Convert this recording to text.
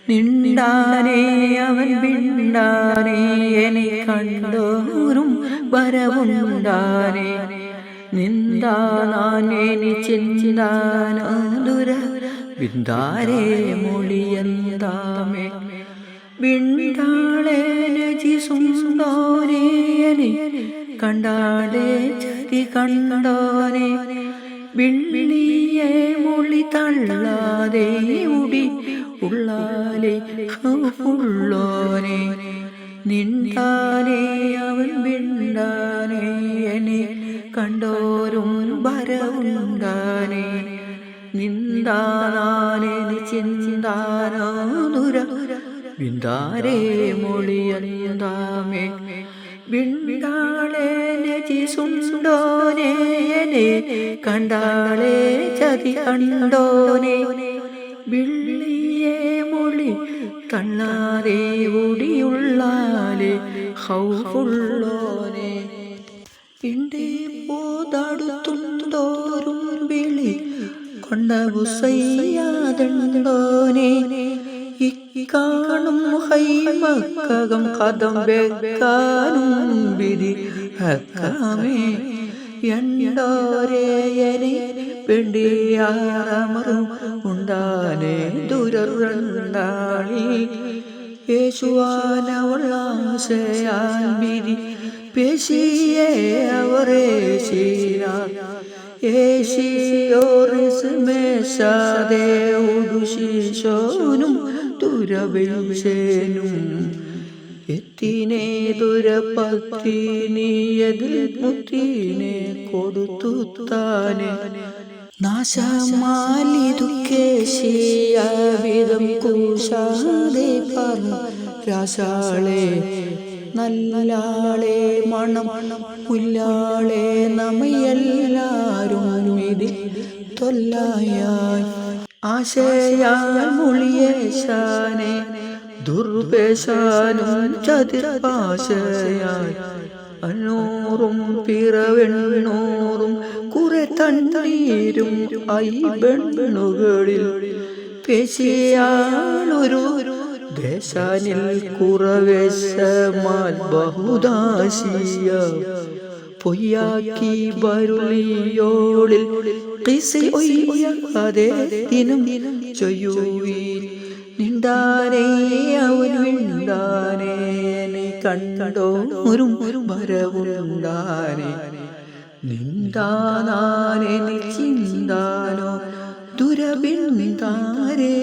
നിണ്ടാനേ അവൻ വിണ്ടാനേ എന്നെ കണ്ടോറും വരവുണ്ടാനേ നിന്താനാനേനി ചിന്താനാതുര വിന്താരേ മൊഴിയന്താമേ വിണ്ടാളേ നജി സുന്ദോരേനെ കണ്ടാളേ ചതി കണ്ടോനെ വിള്ളിയെ മൊഴി തള്ളാതെ ഉടി ഉള്ളാലെ ഉള്ളോനെ നിണ്ടാനേ അവൻ വിണ്ടാനേ എന്നെ കണ്ടോരും വരവുണ്ടാനേ നിന്താനാനേ ചിന്താനാതുര വിന്താരേ മൊഴിയന്താമേ വിണ്ടാളേ നജി സുണ്ടോനേനെ കണ്ടാളേ ചതി കണ്ടോനെ വിള്ളിയെ മൊഴി തള്ളാതെ ഓടിയുള്ളാലെ ഹൗഫുള്ളോനെ പിണ്ടേ പോതാടുത്തുണ്ടോറും വിളി കൊണ്ട ബുസയ്യാദണ്ടോനെ ഇക്കാണും ഹൈമക്കകം കഥം വെക്കാനും വിധി ഹക്കാമേ എണ്ടോരേയനെ പെണ്ടിയാറമറും ഉണ്ടാനേ ദുരണ്ടാളി യേശുവാനവളാശയാൻ വിധി പേശിയെ അവരേശീന യേശിയോറിസ് മേശാദേ ഉടുശീശോനും ദുരവേശനും എത്തിനെ ദുരപത്തിനിയതിൽ മുത്തിനെ കൊടുത്തുത്താനെ നാശമാലിതുക്കേശിയാവിധം കൂശാതെ പറഞ്ഞു രാശാളെ നല്ലാളെ മണം പുല്ലാളെ നമ്മയെല്ലാരും ഇതിൽ തൊല്ലായായി ആശയാൽ മൊഴിയേശാനെ ദുർവേശാനും ചതിർപാശയായി അന്നൂറും പിറവെണ്ണൂറും കുറെ തണ്ണീരും ഐബെണ്ണുകളിൽ പേശിയാളൊരു ദേശാനിൽ കുറവേശമാൽ ബഹുദാശിയ പൊയ്യാക്കി ബരുളിയോളിൽ കിസയൊയ്യാതെ ദിനം ചെയ്യുവീൻ നിണ്ടാനേ അവൻ വിണ്ടാനേ കണ്ടോരും വരവുണ്ടാനേ നിന്താനാനേ ചിന്താനോ ദുരബിന്ദാരേ